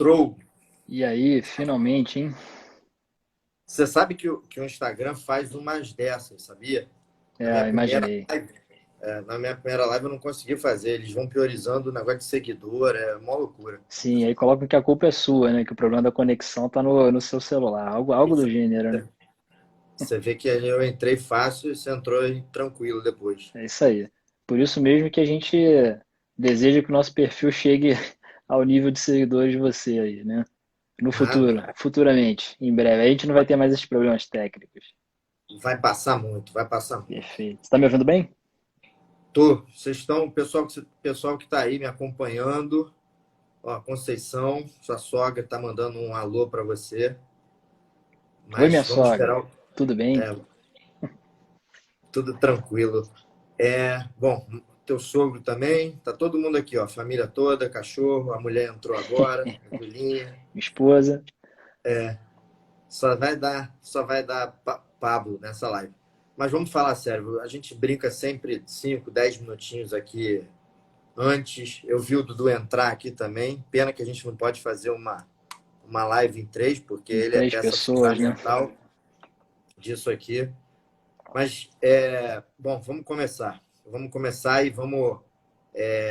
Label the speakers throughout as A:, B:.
A: Trou.
B: E aí, finalmente, hein?
A: Você sabe que o Instagram faz umas dessas, sabia? Na minha
B: É,
A: primeira
B: imaginei.
A: live, na minha primeira live eu não consegui fazer. Eles vão priorizando o negócio de seguidor, é uma loucura.
B: Sim, aí colocam que a culpa é sua, né? Que o problema da conexão tá no seu celular. Algo do gênero, né?
A: Você vê que eu entrei fácil e você entrou tranquilo depois.
B: É isso aí. Por isso mesmo que a gente deseja que o nosso perfil chegue ao nível de seguidores de você aí, né? No
A: Ah,
B: futuro, futuramente, em breve. Aí a gente não vai ter mais esses problemas técnicos.
A: vai passar muito, vai passar muito.
B: Perfeito. Você tá me ouvindo bem?
A: Vocês estão, o pessoal que está aí me acompanhando, ó, Conceição, sua sogra está mandando um alô para você,
B: Oi, minha
A: mas vamos
B: sogra.
A: esperar,
B: Tudo bem?
A: tudo tranquilo. Bom, teu sogro também, tá todo mundo aqui, ó, família toda, cachorro, a mulher entrou agora, tranquilinha.
B: Minha esposa.
A: Só vai dar Pablo nessa live. Mas vamos falar sério, a gente brinca sempre 5, 10 minutinhos aqui antes. Eu vi o Dudu entrar aqui também. Pena que a gente não pode fazer uma live em três, porque
B: De
A: ele é
B: três
A: peça
B: pessoas, né?
A: fundamental disso aqui. Mas, bom, vamos começar. Vamos começar e vamos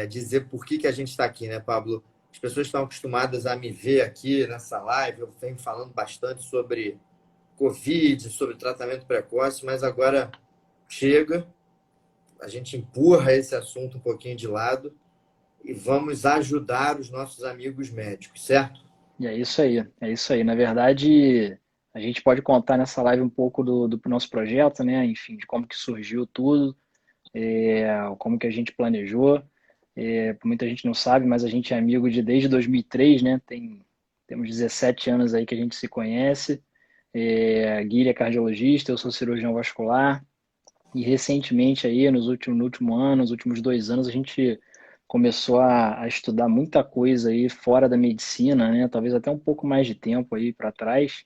A: dizer por que a gente está aqui, né, Pablo? As pessoas estão acostumadas a me ver aqui nessa live. Eu venho falando bastante sobre Covid, sobre tratamento precoce, mas agora chega, a gente empurra esse assunto um pouquinho de lado e vamos ajudar os nossos amigos médicos, certo?
B: E é isso aí, é isso aí. Na verdade, a gente pode contar nessa live um pouco do nosso projeto, né? Enfim, de como que surgiu tudo, como que a gente planejou. Muita gente não sabe, mas a gente é amigo desde 2003, né? Temos 17 anos aí que a gente se conhece. A Guilherme é cardiologista, eu sou cirurgião vascular. E recentemente aí, no último ano, nos últimos 2 anos, a gente começou a estudar muita coisa aí fora da medicina, né? Talvez até um pouco mais de tempo aí para trás.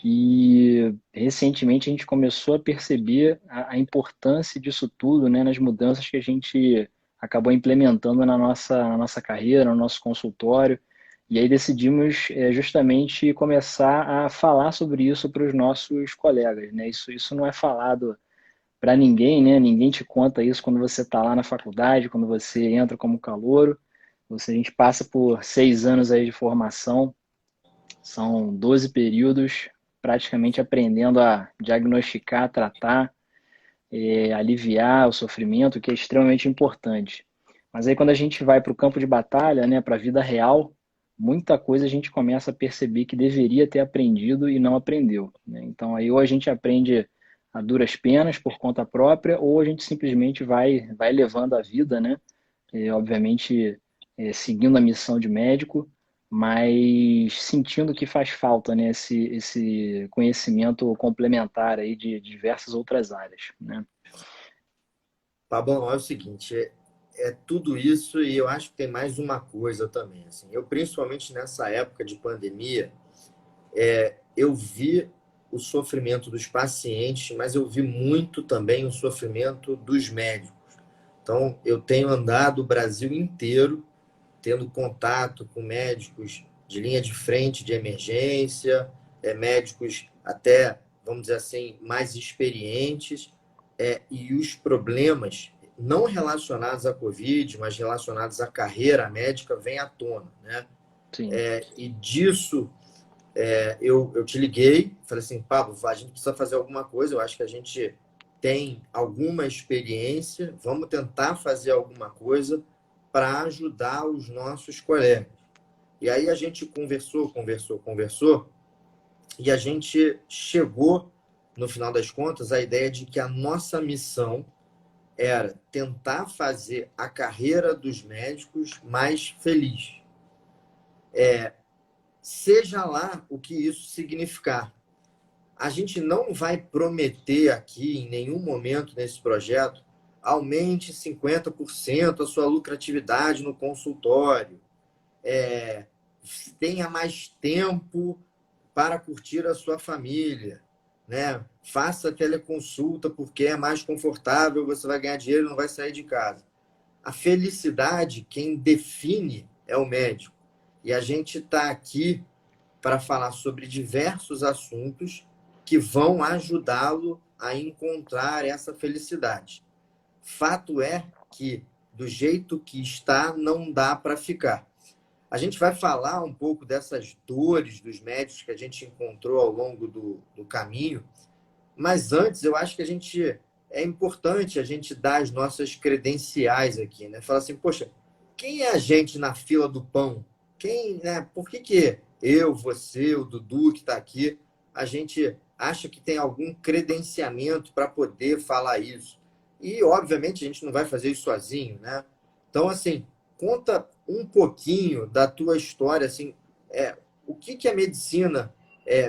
B: E recentemente a gente começou a perceber a importância disso tudo, né? Nas mudanças que a gente acabou implementando na nossa carreira, no nosso consultório. E aí decidimos justamente começar a falar sobre isso para os nossos colegas, né? Isso não é falado para ninguém, né? Ninguém te conta isso quando você está lá na faculdade, quando você entra como calouro. A gente passa por 6 anos aí de formação, são 12 períodos, praticamente aprendendo a diagnosticar, tratar, aliviar o sofrimento, que é extremamente importante. Mas aí quando a gente vai para o campo de batalha, né, para a vida real, muita coisa a gente começa a perceber que deveria ter aprendido e não aprendeu, né? Então aí ou a gente aprende a duras penas por conta própria, ou a gente simplesmente vai levando a vida, né? Obviamente seguindo a missão de médico, mas sentindo que faz falta, né? Esse conhecimento complementar aí de diversas outras áreas, né?
A: Tá bom, é o seguinte, é tudo isso e eu acho que tem mais uma coisa também. Assim, eu, principalmente nessa época de pandemia, eu vi o sofrimento dos pacientes, mas eu vi muito também o sofrimento dos médicos. Então, eu tenho andado o Brasil inteiro tendo contato com médicos de linha de frente de emergência, médicos até, vamos dizer assim, mais experientes, e os problemas não relacionados à Covid, mas relacionados à carreira médica, vêm à tona, né?
B: Sim.
A: E disso, eu te liguei, falei assim, Pablo, a gente precisa fazer alguma coisa, eu acho que a gente tem alguma experiência, vamos tentar fazer alguma coisa para ajudar os nossos colegas. E aí a gente conversou, e a gente chegou, no final das contas, à ideia de que a nossa missão era tentar fazer a carreira dos médicos mais feliz. Seja lá o que isso significar. A gente não vai prometer aqui, em nenhum momento nesse projeto, aumente 50% a sua lucratividade no consultório, tenha mais tempo para curtir a sua família, né? Faça teleconsulta porque é mais confortável, você vai ganhar dinheiro e não vai sair de casa. A felicidade, quem define é o médico. E a gente está aqui para falar sobre diversos assuntos que vão ajudá-lo a encontrar essa felicidade. Fato é que, do jeito que está, não dá para ficar. A gente vai falar um pouco dessas dores dos médicos que a gente encontrou ao longo do caminho, mas antes eu acho que é importante a gente dar as nossas credenciais aqui, né? Falar assim, poxa, quem é a gente na fila do pão? Quem, né? Por que eu, você, o Dudu que está aqui, a gente acha que tem algum credenciamento para poder falar isso? E, obviamente, a gente não vai fazer isso sozinho, né? Então, assim, conta um pouquinho da tua história, assim, o que a medicina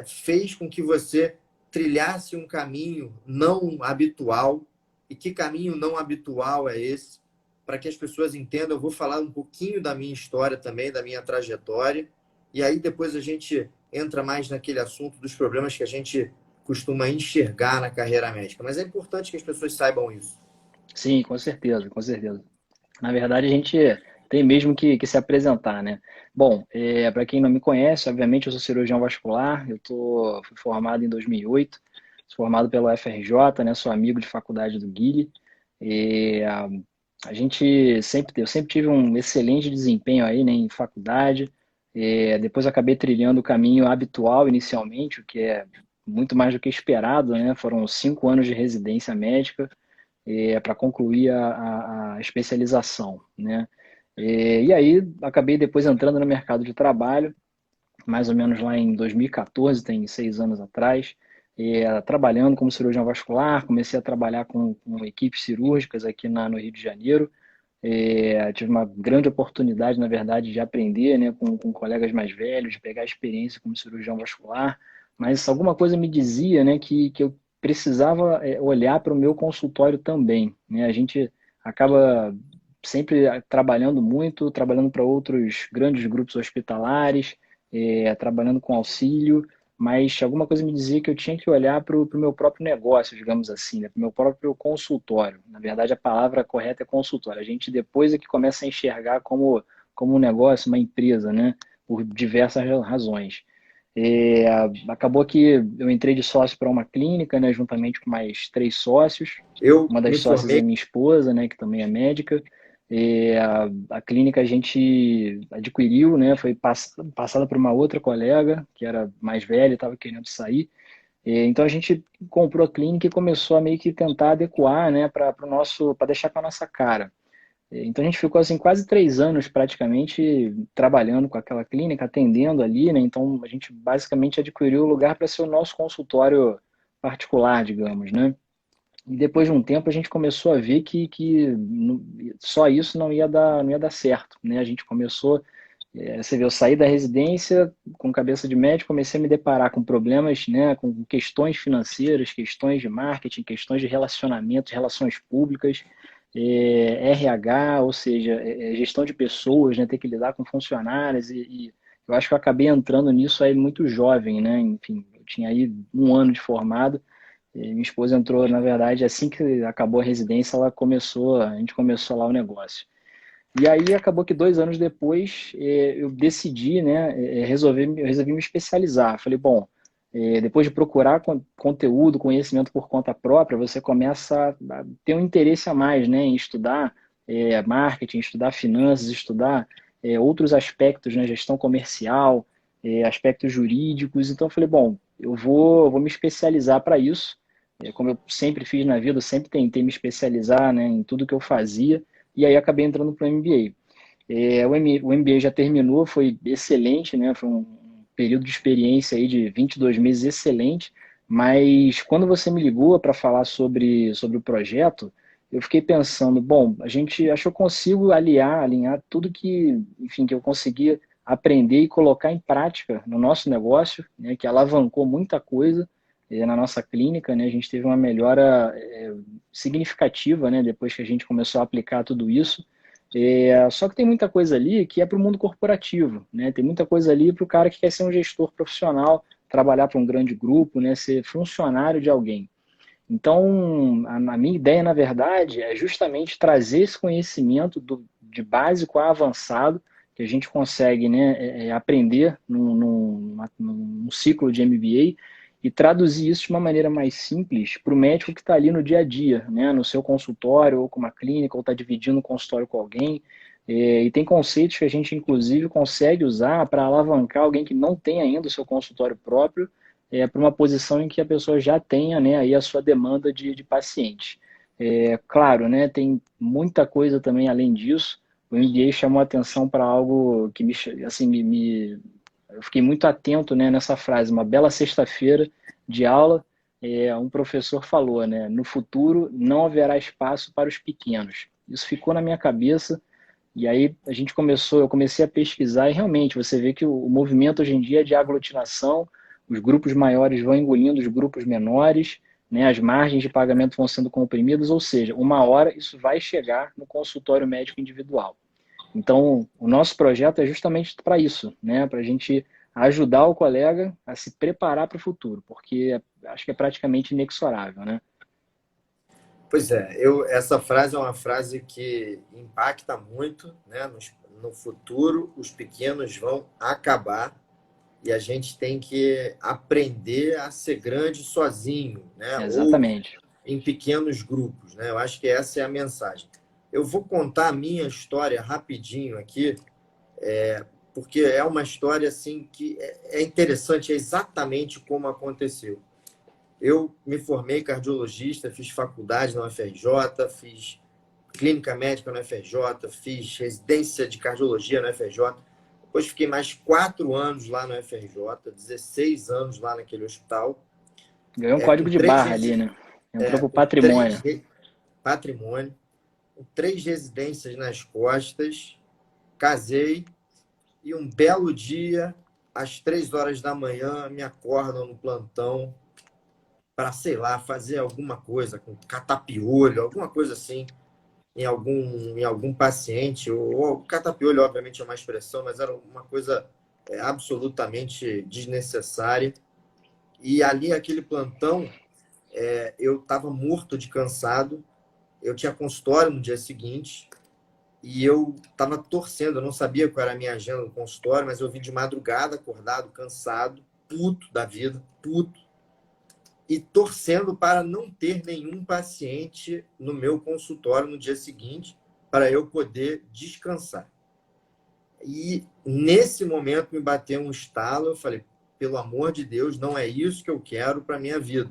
A: fez com que você trilhasse um caminho não habitual. E que caminho não habitual é esse? Para que as pessoas entendam, eu vou falar um pouquinho da minha história também, da minha trajetória, e aí depois a gente entra mais naquele assunto dos problemas que a gente costuma enxergar na carreira médica. Mas é importante que as pessoas saibam isso.
B: Sim, com certeza, com certeza. Na verdade, a gente tem mesmo que se apresentar, né? Bom, para quem não me conhece, obviamente eu sou cirurgião vascular, fui formado em 2008, sou formado pela UFRJ, né? Sou amigo de faculdade do Guile. E, eu sempre tive um excelente desempenho aí, né, em faculdade. Depois acabei trilhando o caminho habitual inicialmente, o que é muito mais do que esperado, né? Foram 5 anos de residência médica para concluir a especialização, né? E aí acabei depois entrando no mercado de trabalho, mais ou menos lá em 2014, tem 6 anos atrás, trabalhando como cirurgião vascular, comecei a trabalhar com equipes cirúrgicas aqui no Rio de Janeiro. Tive uma grande oportunidade, na verdade, de aprender, né, com colegas mais velhos, de pegar experiência como cirurgião vascular, mas alguma coisa me dizia, né, que eu precisava olhar para o meu consultório também, né? A gente acaba sempre trabalhando muito, trabalhando para outros grandes grupos hospitalares, trabalhando com auxílio, mas alguma coisa me dizia que eu tinha que olhar para o meu próprio negócio, digamos assim, né? Para o meu próprio consultório. Na verdade, a palavra correta é consultório. A gente depois é que começa a enxergar como um negócio, uma empresa, né? Por diversas razões. Acabou que eu entrei de sócio para uma clínica, né? Juntamente com mais 3 sócios.
A: Eu
B: Uma
A: me
B: das sócias é
A: formei,
B: minha esposa, né? Que também é médica. A clínica a gente adquiriu, né? Foi passada por uma outra colega que era mais velha e estava querendo sair. Então a gente comprou a clínica e começou a meio que tentar adequar, né? Para deixar com a nossa cara. Então a gente ficou assim quase 3 anos praticamente trabalhando com aquela clínica, atendendo ali, né? Então a gente basicamente adquiriu o lugar para ser o nosso consultório particular, digamos, né? E depois de um tempo a gente começou a ver só isso não ia dar certo, né? A gente começou, você vê, eu saí da residência com cabeça de médico, comecei a me deparar com problemas, né? Com questões financeiras, questões de marketing, questões de relacionamento, relações públicas, RH, ou seja, gestão de pessoas, né? Ter que lidar com funcionários e eu acho que eu acabei entrando nisso aí muito jovem, né? Enfim, eu tinha aí 1 ano de formado. Minha esposa entrou, na verdade, assim que acabou a residência, a gente começou lá o negócio. E aí acabou que 2 anos depois eu decidi, né, eu resolvi me especializar. Falei, bom, depois de procurar conteúdo, conhecimento por conta própria, você começa a ter um interesse a mais, né, em estudar marketing, estudar finanças, estudar outros aspectos, né, gestão comercial, aspectos jurídicos. Então eu falei, bom, eu vou me especializar para isso. Como eu sempre fiz na vida, eu sempre tentei me especializar, né, em tudo que eu fazia, e aí acabei entrando para o MBA. O MBA já terminou, foi excelente, né, foi um período de experiência aí de 22 meses excelente, mas quando você me ligou para falar sobre o projeto, eu fiquei pensando, bom, acho que eu consigo alinhar tudo que, enfim, que eu conseguia aprender e colocar em prática no nosso negócio, né, que alavancou muita coisa na nossa clínica, né, a gente teve uma melhora significativa, né, depois que a gente começou a aplicar tudo isso. Só que tem muita coisa ali que é para o mundo corporativo, né? Tem muita coisa ali para o cara que quer ser um gestor profissional, trabalhar para um grande grupo, né? Ser funcionário de alguém. Então, a minha ideia, na verdade, é justamente trazer esse conhecimento de básico a avançado, que que a gente consegue, né, aprender num ciclo de MBA e traduzir isso de uma maneira mais simples para o médico que está ali no dia a dia, né, no seu consultório ou com uma clínica, ou está dividindo o consultório com alguém. E tem conceitos que a gente, inclusive, consegue usar para alavancar alguém que não tem ainda o seu consultório próprio para uma posição em que a pessoa já tenha, né, aí a sua demanda de paciente. Claro, né, tem muita coisa também além disso. O MBA chamou a atenção para algo que assim, eu fiquei muito atento, né, nessa frase. Uma bela sexta-feira de aula, um professor falou, né, no futuro não haverá espaço para os pequenos. Isso ficou na minha cabeça. E aí eu comecei a pesquisar e realmente você vê que o movimento hoje em dia é de aglutinação, os grupos maiores vão engolindo os grupos menores, né, as margens de pagamento vão sendo comprimidas, ou seja, uma hora isso vai chegar no consultório médico individual. Então, o nosso projeto é justamente para isso, né, para a gente ajudar o colega a se preparar para o futuro, porque acho que é praticamente inexorável, né?
A: Pois é, essa frase é uma frase que impacta muito, né? No futuro, os pequenos vão acabar e a gente tem que aprender a ser grande sozinho, né? Ou
B: Exatamente.
A: em pequenos grupos, né? Eu acho que essa é a mensagem. Eu vou contar a minha história rapidinho aqui, porque é uma história assim que é interessante, é exatamente como aconteceu. Eu me formei cardiologista, fiz faculdade na UFRJ, fiz clínica médica na UFRJ, fiz residência de cardiologia na UFRJ. Depois fiquei mais 4 anos lá na UFRJ, 16 anos lá naquele hospital,
B: Ganhou um
A: com
B: código de barra ali, né? Entrou para o
A: com três
B: patrimônio.
A: patrimônio, com 3 residências nas costas, casei e um belo dia, às 3 horas da manhã, me acordam no plantão para, sei lá, fazer alguma coisa, com catapiolho, alguma coisa assim, em algum paciente. Ou catapiolho, obviamente, é uma expressão, mas era uma coisa absolutamente desnecessária. E ali, aquele plantão, eu estava morto de cansado, eu tinha consultório no dia seguinte, e eu estava torcendo, eu não sabia qual era a minha agenda no consultório, mas eu vim de madrugada, acordado, cansado, puto da vida, puto, e torcendo para não ter nenhum paciente no meu consultório no dia seguinte, para eu poder descansar. E nesse momento me bateu um estalo, eu falei, pelo amor de Deus, não é isso que eu quero para a minha vida.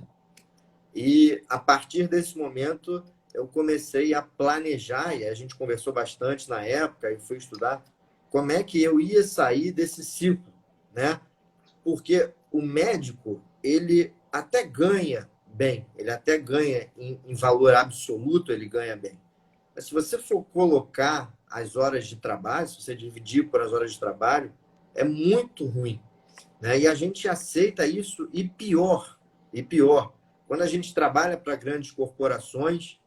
A: E a partir desse momento eu comecei a planejar, e a gente conversou bastante na época, e fui estudar como é que eu ia sair desse ciclo, né? Porque o médico, ele até ganha bem, ele até ganha em valor absoluto, ele ganha bem. Mas se você for colocar as horas de trabalho, se você dividir por as horas de trabalho, é muito ruim, né? E a gente aceita isso e pior. Quando a gente trabalha para grandes corporações,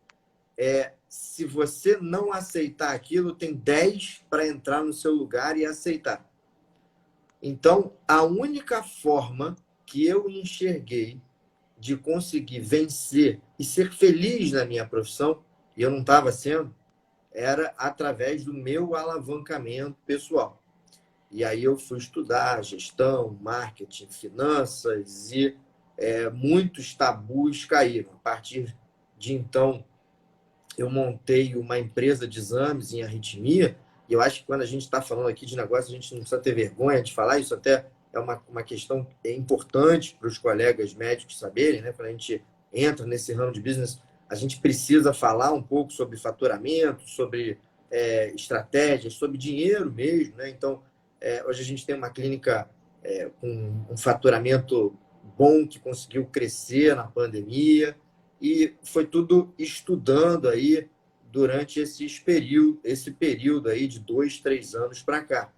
A: se você não aceitar aquilo, tem 10 para entrar no seu lugar e aceitar. Então, a única forma que eu enxerguei de conseguir vencer e ser feliz na minha profissão, e eu não estava sendo, era através do meu alavancamento pessoal. E aí eu fui estudar gestão, marketing, finanças e muitos tabus caíram. A partir de então, eu montei uma empresa de exames em arritmia, e eu acho que quando a gente está falando aqui de negócio, a gente não precisa ter vergonha de falar, isso até é uma questão importante para os colegas médicos saberem, né? Quando a gente entra nesse ramo de business, a gente precisa falar um pouco sobre faturamento, sobre estratégias, sobre dinheiro mesmo, né? Então, hoje a gente tem uma clínica com um faturamento bom que conseguiu crescer na pandemia, e foi tudo estudando aí durante esse período aí de 2, 3 anos para cá.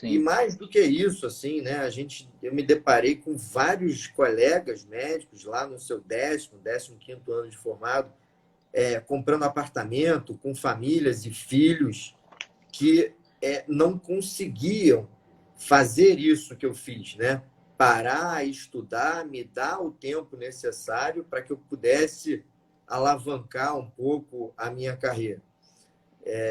A: E
B: Sim.
A: mais do que isso, assim, né? Eu me deparei com vários colegas médicos lá no seu 15º ano de formado, comprando apartamento, com famílias e filhos que não conseguiam fazer isso que eu fiz, né? Parar, estudar, me dar o tempo necessário para que eu pudesse alavancar um pouco a minha carreira.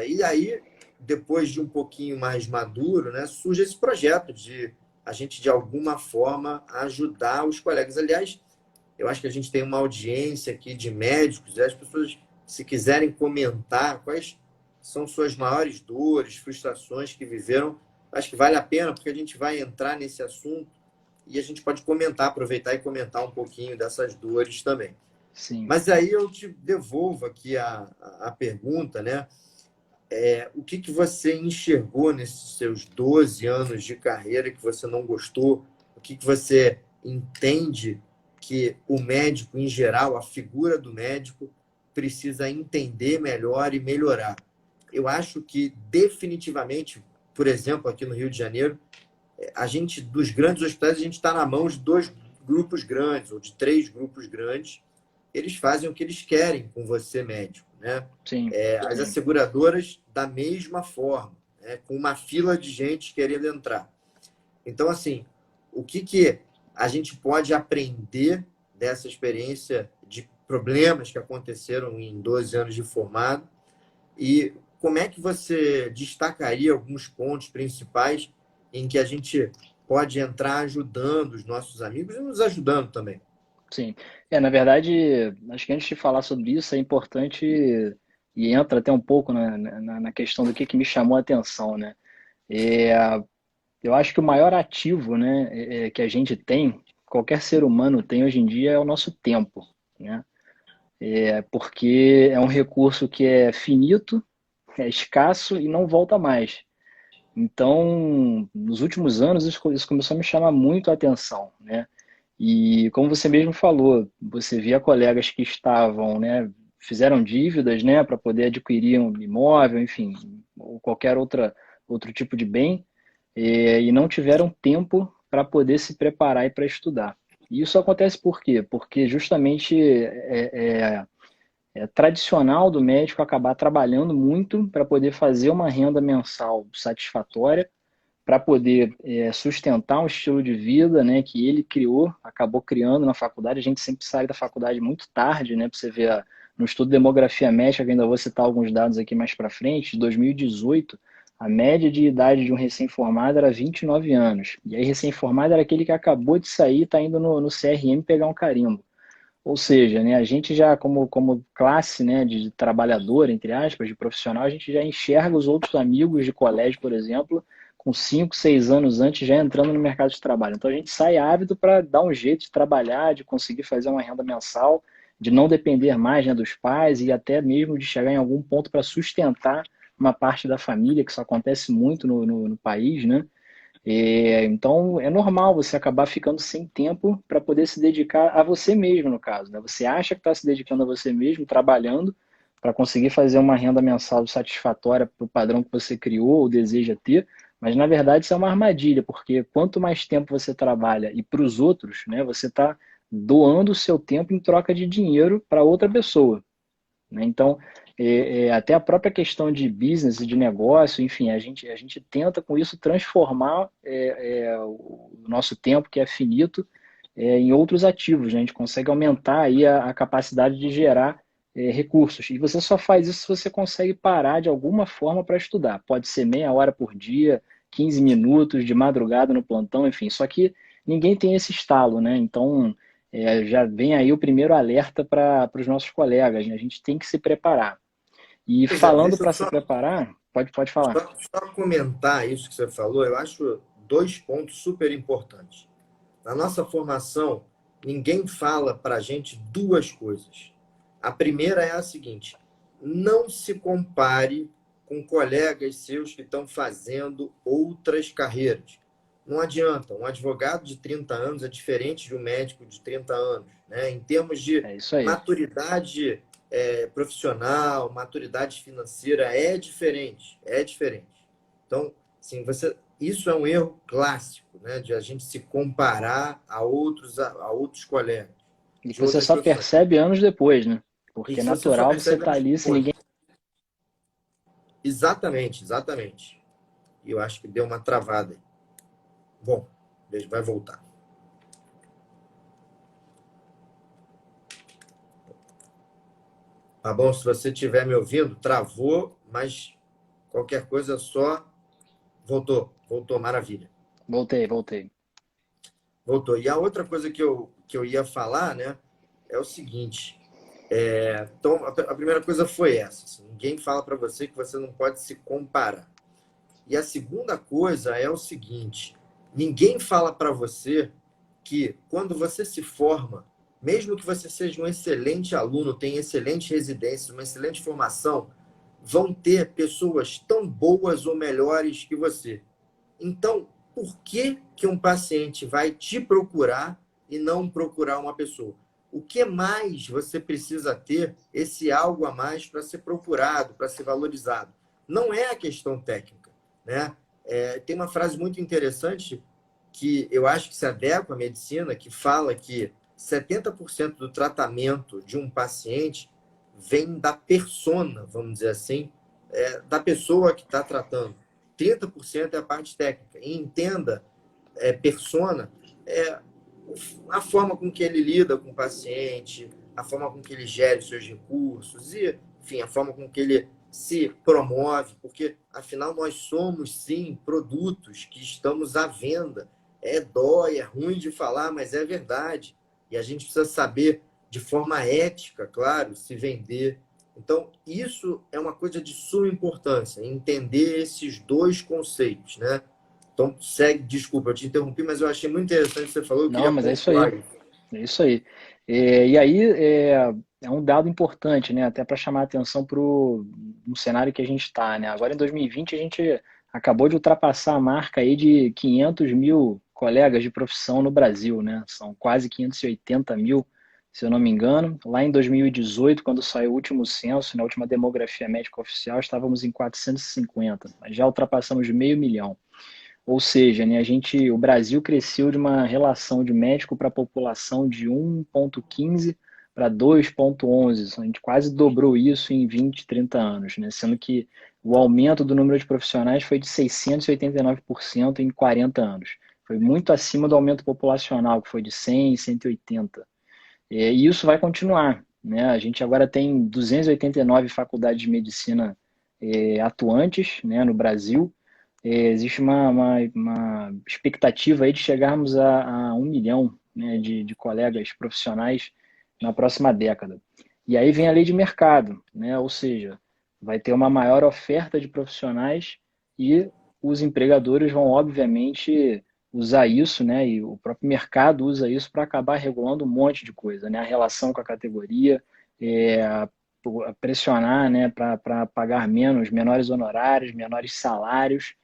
A: E aí, depois de um pouquinho mais maduro, né, surge esse projeto de a gente, de alguma forma, ajudar os colegas. Aliás, eu acho que a gente tem uma audiência aqui de médicos, e as pessoas, se quiserem comentar quais são suas maiores dores, frustrações que viveram, acho que vale a pena, porque a gente vai entrar nesse assunto e a gente pode comentar, aproveitar e comentar um pouquinho dessas dores também.
B: Sim.
A: Mas aí eu te devolvo aqui a pergunta, né? O que você enxergou nesses seus 12 anos de carreira que você não gostou? O que você entende que o médico, em geral, a figura do médico, precisa entender melhor e melhorar? Eu acho que, definitivamente, por exemplo, aqui no Rio de Janeiro, a gente, dos grandes hospitais, a gente está na mão de dois grupos grandes, ou de três grupos grandes. Eles fazem o que eles querem com você, médico, né?
B: Sim.
A: As asseguradoras, da mesma forma, né? Com uma fila de gente querendo entrar. Então, assim, o que a gente pode aprender dessa experiência de problemas que aconteceram em 12 anos de formado e como é que você destacaria alguns pontos principais em que a gente pode entrar ajudando os nossos amigos e nos ajudando também?
B: Sim. Na verdade, acho que antes de falar sobre isso, é importante, e entra até um pouco na questão do que me chamou a atenção, né? É, eu acho que o maior ativo, né, que a gente tem, qualquer ser humano tem hoje em dia, é o nosso tempo, né? Porque é um recurso que é finito, é escasso e não volta mais. Então, nos últimos anos, isso começou a me chamar muito a atenção, né? E como você mesmo falou, você via colegas que estavam, né, fizeram dívidas, né, para poder adquirir um imóvel, enfim, ou qualquer outro tipo de bem, e não tiveram tempo para poder se preparar e para estudar. E isso acontece por quê? Porque justamente é tradicional do médico acabar trabalhando muito para poder fazer uma renda mensal satisfatória, para poder sustentar um estilo de vida, né, que ele criou, acabou criando na faculdade. A gente sempre sai da faculdade muito tarde, né, para você ver no estudo de demografia médica, que ainda vou citar alguns dados aqui mais para frente, de 2018, a média de idade de um recém-formado era 29 anos. E aí recém-formado era aquele que acabou de sair e está indo no CRM pegar um carimbo. Ou seja, né, a gente já, como classe, né, de trabalhador, entre aspas, de profissional, a gente já enxerga os outros amigos de colégio, por exemplo, com 5, 6 anos antes já entrando no mercado de trabalho. Então a gente sai ávido para dar um jeito de trabalhar, de conseguir fazer uma renda mensal, de não depender mais, né, dos pais e até mesmo de chegar em algum ponto para sustentar uma parte da família, que isso acontece muito no país, né? Então, é normal você acabar ficando sem tempo para poder se dedicar a você mesmo, no caso, né? Você acha que está se dedicando a você mesmo, trabalhando, para conseguir fazer uma renda mensal satisfatória para o padrão que você criou ou deseja ter, mas na verdade isso é uma armadilha, porque quanto mais tempo você trabalha e para os outros, né, você está doando o seu tempo em troca de dinheiro para outra pessoa, né? Então, até a própria questão de business, de negócio, enfim, a gente tenta com isso transformar o nosso tempo, que é finito, em outros ativos, né? A gente consegue aumentar aí a capacidade de gerar recursos. E você só faz isso se você consegue parar de alguma forma para estudar. Pode ser meia hora por dia, 15 minutos de madrugada no plantão, enfim. Só que ninguém tem esse estalo, né? Então, já vem aí o primeiro alerta para os nossos colegas, né? A gente tem que se preparar. E
A: Pois é,
B: falando
A: deixa eu
B: para se preparar, pode falar.
A: só comentar isso que você falou. Eu acho dois pontos super importantes. Na nossa formação, ninguém fala para a gente duas coisas. A primeira é a seguinte: não se compare com colegas seus que estão fazendo outras carreiras. Não adianta, um advogado de 30 anos é diferente de um médico de 30 anos, né? Em termos de
B: É isso aí.
A: maturidade profissional, maturidade financeira, é diferente, é diferente. Então, sim, isso é um erro clássico, né? De a gente se comparar a outros colegas
B: E
A: de
B: você
A: outras
B: só
A: profissões.
B: percebe anos depois, né?
A: E
B: Porque é
A: que você só
B: natural você
A: percebe
B: estar
A: anos
B: ali se ninguém.
A: depois. Exatamente, exatamente. E eu acho que deu uma travada aí. Bom, vai voltar. Tá bom? Se você estiver me ouvindo, travou, mas Qualquer coisa só. Voltou, maravilha.
B: Voltei.
A: Voltou. E a outra coisa que eu ia falar, né, é o seguinte. Então, a primeira coisa foi essa. Assim, ninguém fala para você que você não pode se comparar. E a segunda coisa é o seguinte: ninguém fala para você que quando você se forma, mesmo que você seja um excelente aluno, tenha excelente residência, uma excelente formação, vão ter pessoas tão boas ou melhores que você. Então, por que que um paciente vai te procurar e não procurar uma pessoa? O que mais você precisa ter esse algo a mais para ser procurado, para ser valorizado? Não é a questão técnica, né? Tem uma frase muito interessante que eu acho que se adequa à medicina, que fala que 70% do tratamento de um paciente vem da persona, vamos dizer assim, da pessoa que está tratando. 30% é a parte técnica. E entenda, persona, é a forma com que ele lida com o paciente, a forma com que ele gere os seus recursos e, enfim, a forma com que ele se promove, porque, afinal, nós somos, sim, produtos que estamos à venda. Dói, é ruim de falar, mas é verdade. E a gente precisa saber, de forma ética, claro, se vender. Então, isso é uma coisa de suma importância, entender esses dois conceitos, né? Então, segue, desculpa, eu te interrompi, mas eu achei muito interessante o que você falou, eu
B: Não,
A: queria
B: mas é isso aí.
A: pontuar isso.
B: É isso aí. E aí é um dado importante, né? Até para chamar a atenção para no cenário que a gente está, né? Agora em 2020 a gente acabou de ultrapassar a marca aí de 500 mil colegas de profissão no Brasil, né? São quase 580 mil, se eu não me engano. Lá em 2018, quando saiu o último censo, na última demografia médica oficial, estávamos em 450, mas já ultrapassamos meio milhão. Ou seja, né, o Brasil cresceu de uma relação de médico para a população de 1,15 para 2,11. A gente quase dobrou isso em 20, 30 anos, né? Sendo que o aumento do número de profissionais foi de 689% em 40 anos. Foi muito acima do aumento populacional, que foi de 100, 180. E isso vai continuar, né? A gente agora tem 289 faculdades de medicina atuantes, né, no Brasil. Existe uma expectativa aí de chegarmos a 1 milhão, né, de colegas profissionais na próxima década. E aí vem a lei de mercado, né? Ou seja, vai ter uma maior oferta de profissionais e os empregadores vão, obviamente, usar isso, né? E o próprio mercado usa isso para acabar regulando um monte de coisa, né? A relação com a categoria, a pressionar, né, para pagar menores honorários, menores salários.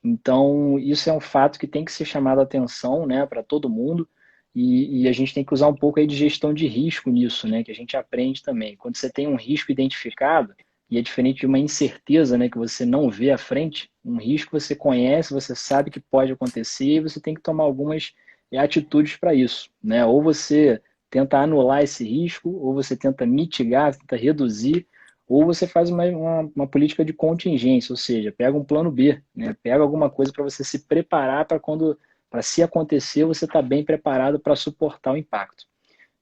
B: Então, isso é um fato que tem que ser chamado a atenção, né, para todo mundo, e a gente tem que usar um pouco aí de gestão de risco nisso, né, que a gente aprende também. Quando você tem um risco identificado, e é diferente de uma incerteza, né, que você não vê à frente, um risco você conhece, você sabe que pode acontecer, e você tem que tomar algumas atitudes para isso, né? Ou você tenta anular esse risco, ou você tenta mitigar, tenta reduzir, ou você faz uma política de contingência, ou seja, pega um plano B, né? Pega alguma coisa para você se preparar para se acontecer, você estar bem preparado para suportar o impacto.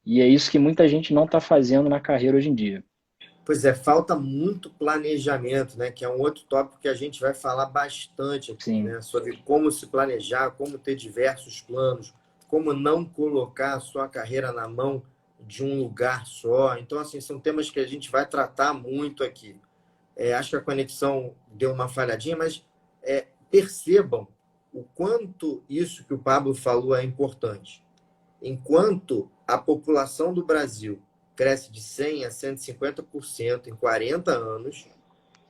B: E é isso que muita gente não está fazendo na carreira hoje em dia.
A: Pois é, falta muito planejamento, né? Que é um outro tópico que a gente vai falar bastante aqui,
B: Sim,
A: né? Sobre como se planejar, como ter diversos planos, como não colocar a sua carreira na mão de um lugar só. Então, assim, são temas que a gente vai tratar muito aqui. Acho que a conexão deu uma falhadinha, mas percebam o quanto isso que o Pablo falou é importante. Enquanto a população do Brasil cresce de 100 a 150% em 40 anos,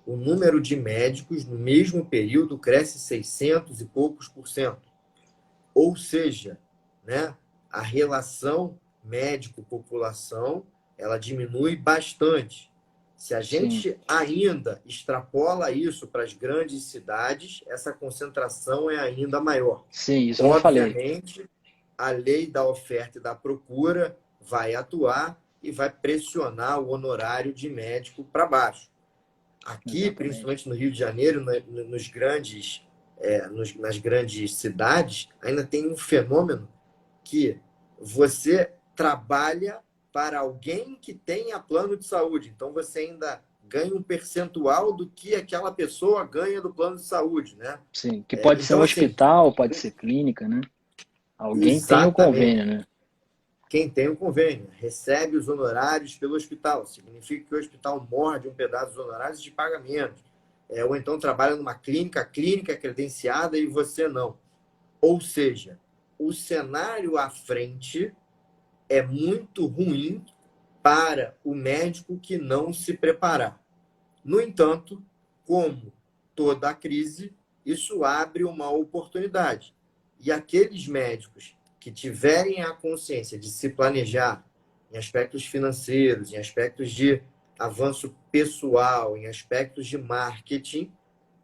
A: o número de médicos no mesmo período cresce 600 e poucos por cento. Ou seja, né, a relação médico-população ela diminui bastante. Se a
B: sim,
A: gente ainda extrapola isso para as grandes cidades, essa concentração é ainda maior.
B: sim, isso eu não falei.
A: Obviamente, a lei da oferta e da procura vai atuar e vai pressionar o honorário de médico para baixo. Aqui,
B: Exatamente.
A: principalmente no Rio de Janeiro, nas grandes cidades, ainda tem um fenômeno que você trabalha para alguém que tenha plano de saúde. Então, você ainda ganha um percentual do que aquela pessoa ganha do plano de saúde, né?
B: Sim, que pode ser
A: Então,
B: um
A: assim,
B: hospital, pode ser clínica, né? Alguém tem o convênio,
A: exatamente.
B: né?
A: Quem tem o convênio recebe os honorários pelo hospital. Significa que o hospital morde um pedaço dos honorários de pagamento. Ou então trabalha numa clínica, a clínica é credenciada e você não. Ou seja, o cenário à frente é muito ruim para o médico que não se preparar. No entanto, como toda a crise, isso abre uma oportunidade. E aqueles médicos que tiverem a consciência de se planejar em aspectos financeiros, em aspectos de avanço pessoal, em aspectos de marketing,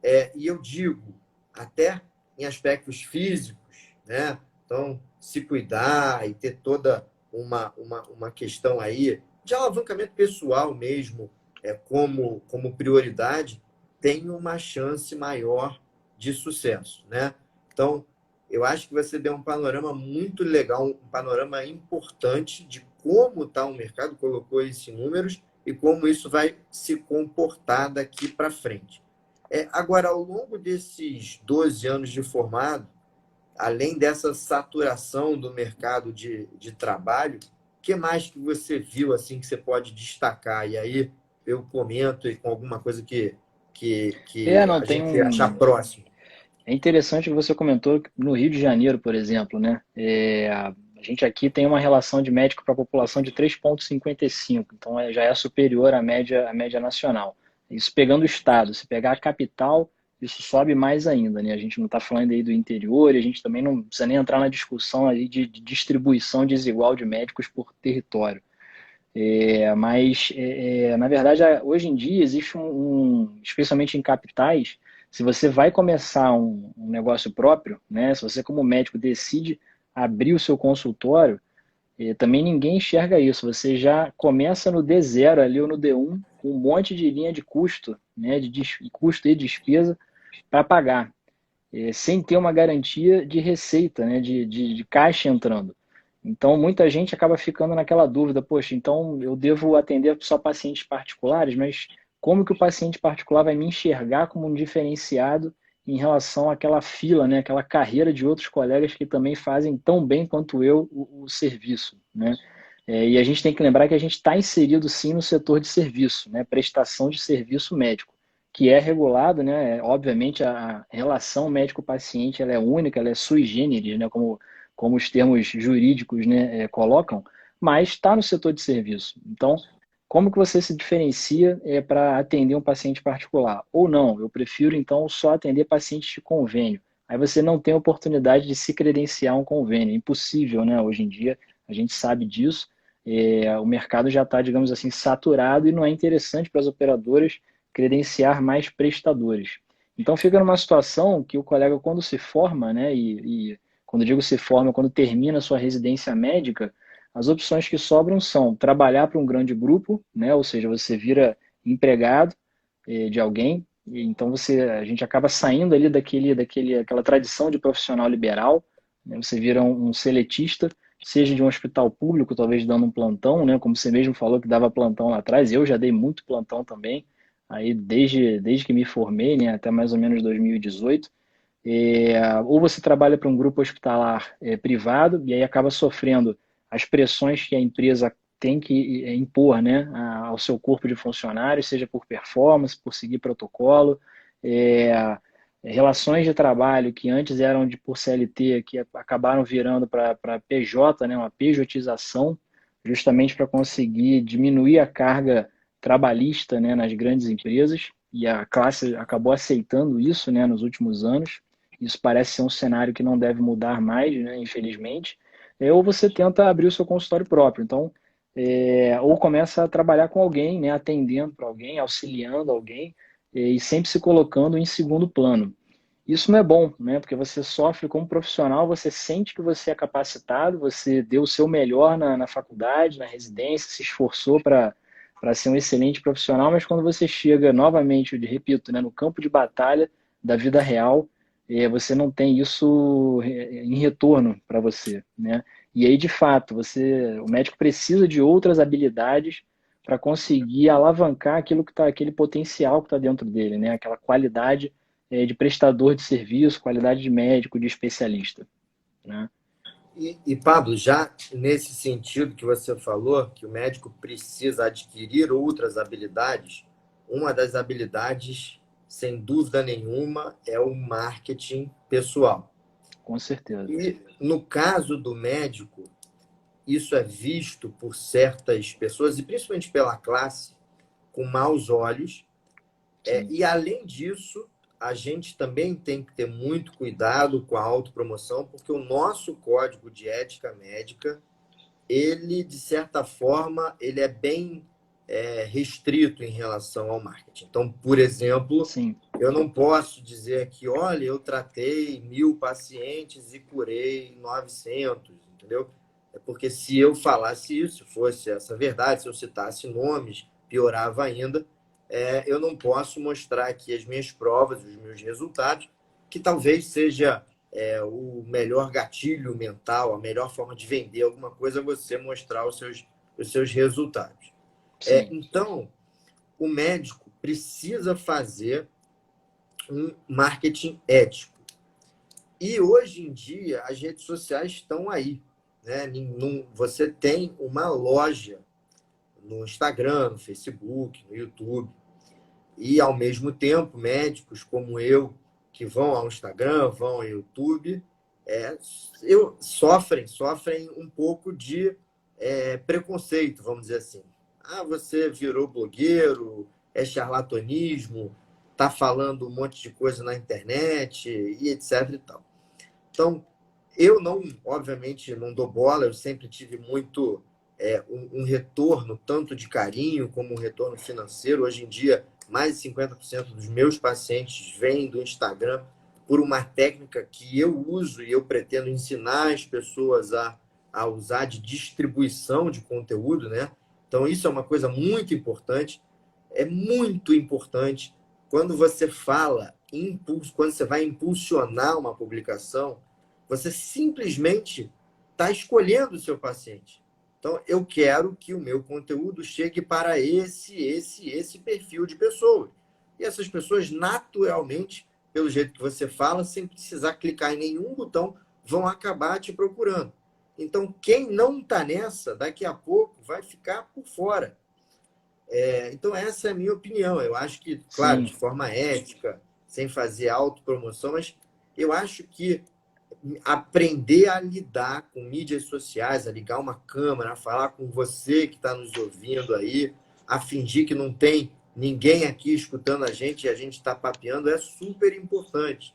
A: e eu digo até em aspectos físicos, né? Então, se cuidar e ter toda uma questão aí de alavancamento pessoal mesmo, como prioridade, tem uma chance maior de sucesso, né? Então, eu acho que você deu um panorama muito legal, um panorama importante de como está o mercado, colocou isso em números e como isso vai se comportar daqui para frente. Agora, ao longo desses 12 anos de formado, além dessa saturação do mercado de trabalho, o que mais que você viu assim que você pode destacar? E aí eu comento e com alguma coisa que
B: Não,
A: a gente achar próximo.
B: é interessante que você comentou que no Rio de Janeiro, por exemplo, né? A gente aqui tem uma relação de médico para a população de 3,55, então já é superior à média nacional. Isso pegando o estado, se pegar a capital, isso sobe mais ainda, né? A gente não está falando aí do interior, e a gente também não precisa nem entrar na discussão aí de distribuição desigual de médicos por território. Na verdade, hoje em dia existe especialmente em capitais, se você vai começar um negócio próprio, né, se você como médico decide abrir o seu consultório, também ninguém enxerga isso. Você já começa no D0 ali ou no D1 com um monte de linha de custo, né, custo e despesa para pagar, sem ter uma garantia de receita, né, de caixa entrando. Então, muita gente acaba ficando naquela dúvida, poxa, então eu devo atender só pacientes particulares, mas como que o paciente particular vai me enxergar como um diferenciado em relação àquela fila, né, aquela carreira de outros colegas que também fazem tão bem quanto eu o serviço, né? E a gente tem que lembrar que a gente está inserido sim no setor de serviço, né, prestação de serviço médico, que é regulado, né? Obviamente a relação médico-paciente ela é única, ela é sui generis, né? Como os termos jurídicos, né, colocam, mas está no setor de serviço. Então, como que você se diferencia para atender um paciente particular? Ou não, eu prefiro então só atender pacientes de convênio. Aí você não tem oportunidade de se credenciar um convênio. É impossível, né? Hoje em dia, a gente sabe disso. O mercado já está, digamos assim, saturado e não é interessante para as operadoras credenciar mais prestadores. Então fica numa situação que o colega, quando se forma, né, e quando digo se forma, quando termina a sua residência médica, as opções que sobram são trabalhar para um grande grupo, né, ou seja, você vira empregado de alguém, e então a gente acaba saindo ali aquela tradição de profissional liberal, né, você vira um seletista, seja de um hospital público, talvez dando um plantão, né, como você mesmo falou que dava plantão lá atrás, eu já dei muito plantão também, aí desde que me formei, né, até mais ou menos 2018, ou você trabalha para um grupo hospitalar privado e aí acaba sofrendo as pressões que a empresa tem que impor, né, ao seu corpo de funcionários, seja por performance, por seguir protocolo, relações de trabalho que antes eram por CLT, que acabaram virando para PJ, né, uma pejotização, justamente para conseguir diminuir a carga trabalhista, né, nas grandes empresas, e a classe acabou aceitando isso, né, nos últimos anos. Isso parece ser um cenário que não deve mudar mais, né, infelizmente. Ou você tenta abrir o seu consultório próprio. Então, ou começa a trabalhar com alguém, né, atendendo para alguém, auxiliando alguém, e sempre se colocando em segundo plano. Isso não é bom, né? Porque você sofre como profissional, você sente que você é capacitado, você deu o seu melhor na faculdade, na residência, se esforçou para ser um excelente profissional, mas quando você chega novamente, eu repito, né, no campo de batalha da vida real, você não tem isso em retorno para você, né? E aí, de fato, o médico precisa de outras habilidades para conseguir alavancar aquilo que tá, aquele potencial que está dentro dele, né? Aquela qualidade de prestador de serviço, qualidade de médico, de especialista, né?
A: Pablo, já nesse sentido que você falou, que o médico precisa adquirir outras habilidades, uma das habilidades, sem dúvida nenhuma, é o marketing pessoal.
B: Com certeza.
A: E no caso do médico, isso é visto por certas pessoas, e principalmente pela classe, com maus olhos.
B: Sim,
A: E além disso, a gente também tem que ter muito cuidado com a autopromoção, porque o nosso código de ética médica, ele, de certa forma, ele é bem restrito em relação ao marketing. Então, por exemplo,
B: sim,
A: eu não posso dizer que, olha, eu tratei 1.000 pacientes e curei 900, entendeu? É porque se eu falasse isso, fosse essa verdade, se eu citasse nomes, piorava ainda. Eu não posso mostrar aqui as minhas provas, os meus resultados, que talvez seja o melhor gatilho mental, a melhor forma de vender alguma coisa é você mostrar os seus resultados.
B: sim,
A: Então, o médico precisa fazer um marketing ético. E hoje em dia, as redes sociais estão aí. Né? Você tem uma loja no Instagram, no Facebook, no YouTube. E, ao mesmo tempo, médicos como eu, que vão ao Instagram, vão ao YouTube, sofrem um pouco de preconceito, vamos dizer assim. Ah, você virou blogueiro, é charlatanismo, está falando um monte de coisa na internet e etc e tal. Então, eu não, obviamente, não dou bola, eu sempre tive muito um retorno, tanto de carinho como um retorno financeiro. Hoje em dia, mais de 50% dos meus pacientes vêm do Instagram por uma técnica que eu uso e eu pretendo ensinar as pessoas a usar de distribuição de conteúdo, né? Então, isso é uma coisa muito importante. É muito importante quando você fala quando você vai impulsionar uma publicação, você simplesmente está escolhendo o seu paciente. Então, eu quero que o meu conteúdo chegue para esse perfil de pessoas. E essas pessoas, naturalmente, pelo jeito que você fala, sem precisar clicar em nenhum botão, vão acabar te procurando. Então, quem não está nessa, daqui a pouco vai ficar por fora. Então, essa é a minha opinião. Eu acho que, claro,
B: sim.
A: de forma ética, sem fazer autopromoção, mas eu acho que aprender a lidar com mídias sociais, a ligar uma câmera, a falar com você que está nos ouvindo aí, a fingir que não tem ninguém aqui escutando a gente e a gente está papeando, é super importante.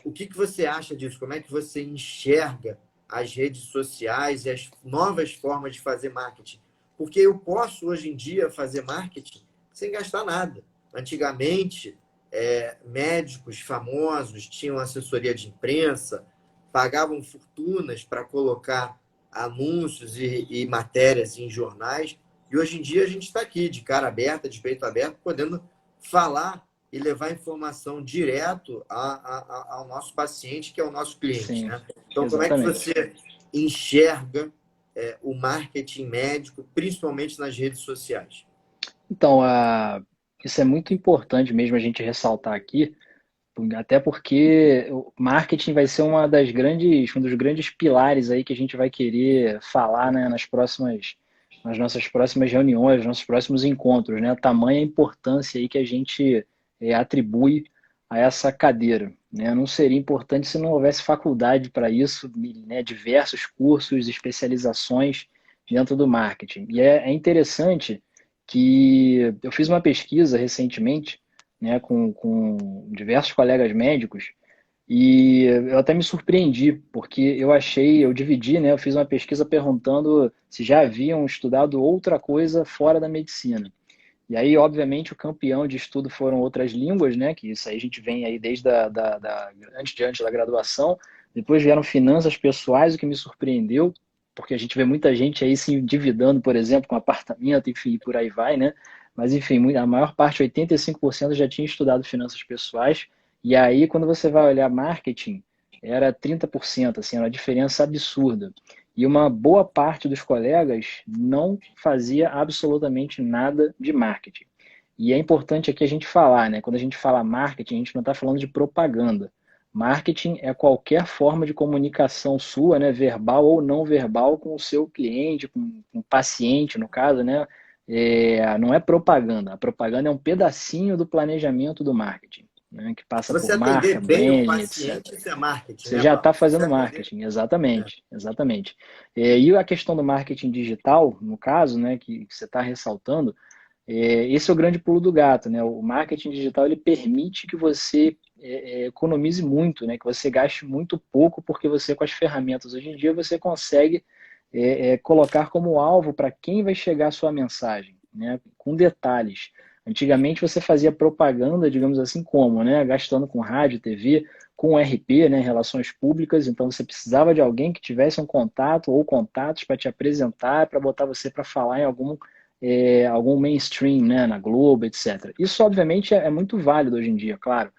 A: O que você acha disso? Como é que você enxerga as redes sociais e as novas formas de fazer marketing? Porque eu posso, hoje em dia, fazer marketing sem gastar nada. Antigamente, médicos famosos tinham assessoria de imprensa, pagavam fortunas para colocar anúncios e matérias em jornais. E hoje em dia a gente está aqui, de cara aberta, de peito aberto, podendo falar e levar informação direto ao nosso paciente, que é o nosso cliente.
B: Sim,
A: Né? Então, como é que
B: exatamente.
A: você enxerga o marketing médico, principalmente nas redes sociais?
B: Então, isso é muito importante mesmo a gente ressaltar aqui, até porque o marketing vai ser um dos grandes pilares aí que a gente vai querer falar, né, nas nossas próximas reuniões, nos nossos próximos encontros, né? Tamanha importância aí que a gente atribui a essa cadeira, né? Não seria importante se não houvesse faculdade para isso, né? Diversos cursos, especializações dentro do marketing. E é interessante que eu fiz uma pesquisa recentemente, né, com diversos colegas médicos, e eu até me surpreendi, porque eu dividi, né, eu fiz uma pesquisa perguntando se já haviam estudado outra coisa fora da medicina. E aí, obviamente, o campeão de estudo foram outras línguas, né, que isso aí a gente vem aí desde antes da graduação. Depois vieram finanças pessoais, o que me surpreendeu, porque a gente vê muita gente aí se endividando, por exemplo, com apartamento, enfim, por aí vai, né? Mas, enfim, a maior parte, 85% já tinha estudado finanças pessoais. E aí, quando você vai olhar marketing, era 30%, assim, era uma diferença absurda. e uma boa parte dos colegas não fazia absolutamente nada de marketing. E é importante aqui a gente falar, né? Quando a gente fala marketing, a gente não está falando de propaganda. Marketing é qualquer forma de comunicação sua, né, verbal ou não verbal, com o seu cliente, com o paciente, no caso, né? Não é propaganda. A propaganda é um pedacinho do planejamento do marketing, né, que
A: Se
B: passa
A: você
B: por marca,
A: atender bem o
B: branding,
A: paciente,
B: etc.
A: isso é marketing,
B: Você
A: né,
B: já está
A: Paulo? Se você
B: fazendo
A: atender.
B: marketing,
A: É.
B: exatamente, exatamente. E a questão do marketing digital, no caso, né, que você está ressaltando, esse é o grande pulo do gato, né? O marketing digital ele permite que você economize muito, né? Que você gaste muito pouco, porque você com as ferramentas hoje em dia você consegue colocar como alvo para quem vai chegar a sua mensagem, né? Com detalhes. Antigamente você fazia propaganda, digamos assim, como, né? Gastando com rádio, TV, com RP, né? Relações públicas. Então você precisava de alguém que tivesse um contato ou contatos para te apresentar, para botar você para falar em algum mainstream, né, na Globo, etc. Isso, obviamente, é muito válido hoje em dia, claro.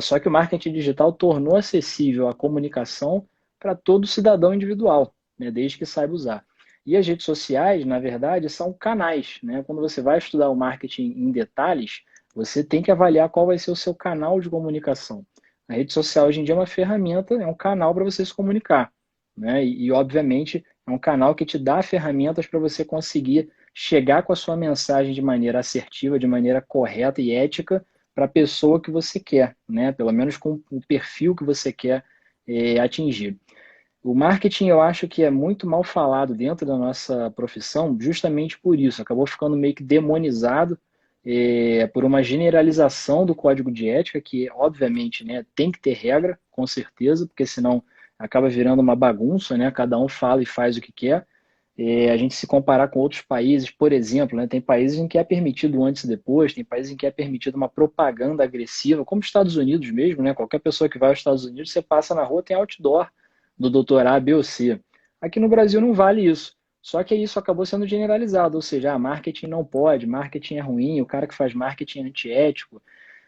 B: Só que o marketing digital tornou acessível a comunicação para todo cidadão individual, né, desde que saiba usar. E as redes sociais, na verdade, são canais, né? Quando você vai estudar o marketing em detalhes, você tem que avaliar qual vai ser o seu canal de comunicação. A rede social hoje em dia é uma ferramenta, é um canal para você se comunicar, né? Obviamente, é um canal que te dá ferramentas para você conseguir chegar com a sua mensagem de maneira assertiva, de maneira correta e ética para a pessoa que você quer, né? Pelo menos com o perfil que você quer atingir. O marketing eu acho que é muito mal falado dentro da nossa profissão, justamente por isso. Acabou ficando meio que demonizado por uma generalização do código de ética, que obviamente, né, tem que ter regra, com certeza, porque senão acaba virando uma bagunça, né? Cada um fala e faz o que quer. A gente se comparar com outros países, por exemplo, né, tem países em que é permitido antes e depois, tem países em que é permitido uma propaganda agressiva, como os Estados Unidos mesmo, né? Qualquer pessoa que vai aos Estados Unidos, você passa na rua, tem outdoor do doutor A, B ou C. Aqui no Brasil não vale isso. Só que isso acabou sendo generalizado, ou seja, marketing não pode, marketing é ruim, o cara que faz marketing é antiético.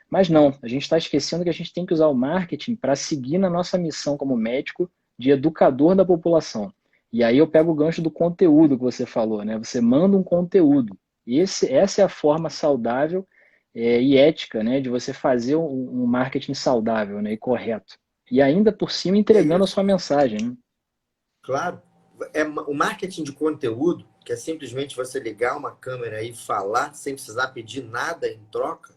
B: Mas não, a gente está esquecendo que a gente tem que usar o marketing para seguir na nossa missão como médico de educador da população. E aí eu pego o gancho do conteúdo que você falou, né? Você manda um conteúdo. Essa é a forma saudável e ética, né, de você fazer um marketing saudável, né, e correto. E ainda por cima
A: É
B: entregando a
A: isso,
B: sua mensagem, né?
A: claro. O marketing de conteúdo, que é simplesmente você ligar uma câmera e falar sem precisar pedir nada em troca,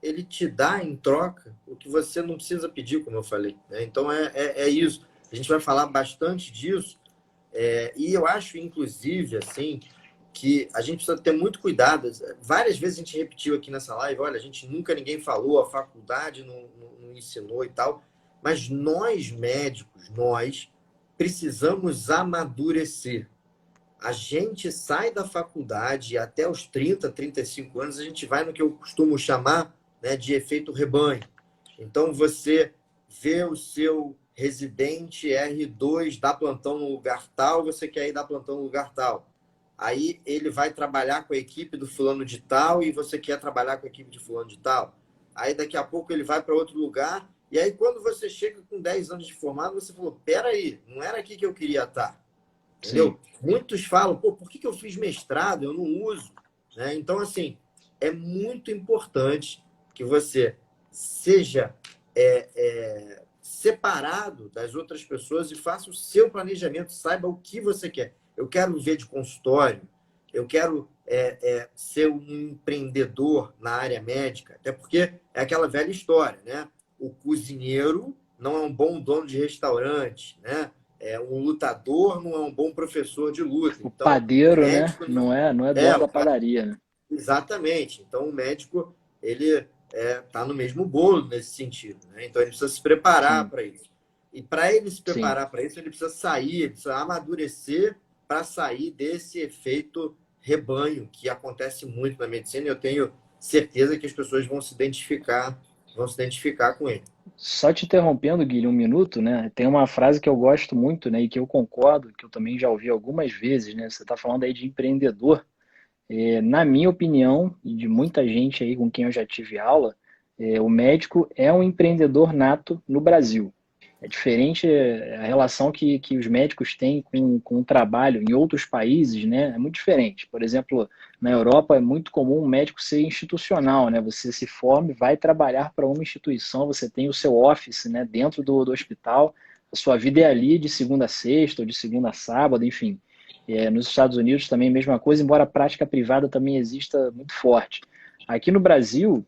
A: ele te dá em troca o que você não precisa pedir, como eu falei, né? Então é isso. A gente vai falar bastante disso. E eu acho, inclusive, assim, que a gente precisa ter muito cuidado. Várias vezes a gente repetiu aqui nessa live, olha, a gente nunca ninguém falou, a faculdade não ensinou e tal, mas nós médicos, nós precisamos amadurecer. A gente sai da faculdade e até os 30, 35 anos, a gente vai no que eu costumo chamar, né, de efeito rebanho. Então, você vê o seu residente R2 dar plantão no lugar tal, você quer ir dar plantão no lugar tal. Aí ele vai trabalhar com a equipe do fulano de tal e você quer trabalhar com a equipe de fulano de tal. Aí daqui a pouco ele vai para outro lugar e aí quando você chega com 10 anos de formado, você falou, peraí, não era aqui que eu queria estar.
B: Sim.
A: Entendeu? Muitos falam, pô, por que eu fiz mestrado? Eu não uso. Né? Então, assim, é muito importante que você seja separado das outras pessoas e faça o seu planejamento, saiba o que você quer. Eu quero viver de consultório, eu quero ser um empreendedor na área médica, até porque é aquela velha história, né? O cozinheiro não é um bom dono de restaurante, né? Um lutador não é um bom professor de luta.
B: O
A: Então, o
B: padeiro, né?
A: médico
B: Não é
A: é
B: dono da padaria, né?
A: exatamente. Então, o médico ele está no mesmo bolo nesse sentido. Né? Então, ele precisa se preparar
B: Sim,
A: para isso. E para ele se
B: sim.
A: preparar para isso, ele precisa sair, ele precisa amadurecer para sair desse efeito rebanho que acontece muito na medicina. E eu tenho certeza que as pessoas vão se identificar com ele.
B: Só te interrompendo, Guilherme, um minuto, né? Tem uma frase que eu gosto muito, né, e que eu concordo, que eu também já ouvi algumas vezes, né? Você está falando aí de empreendedor. Na minha opinião, e de muita gente aí com quem eu já tive aula, o médico é um empreendedor nato no Brasil. É diferente a relação que os médicos têm com o trabalho em outros países, né? É muito diferente. Por exemplo, na Europa é muito comum o médico ser institucional, né? Você se forma e vai trabalhar para uma instituição, você tem o seu office, né, dentro do hospital, a sua vida é ali de segunda a sexta ou de segunda a sábado, enfim. Nos Estados Unidos também a mesma coisa, embora a prática privada também exista muito forte. Aqui no Brasil,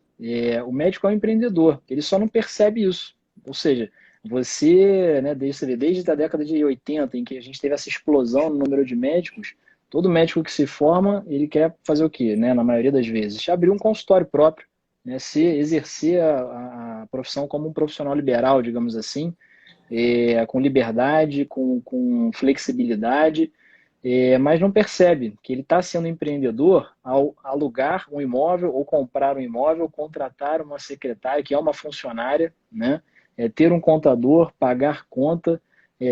B: o médico é um empreendedor, ele só não percebe isso. Ou seja, você, né, desde a década de 80, em que a gente teve essa explosão no número de médicos, todo médico que se forma, ele quer fazer o quê, né, na maioria das vezes? Abrir um consultório próprio, né, exercer a profissão como um profissional liberal, digamos assim, com liberdade, com flexibilidade, mas não percebe que ele está sendo empreendedor ao alugar um imóvel ou comprar um imóvel, contratar uma secretária que é uma funcionária, né? Ter um contador, pagar conta,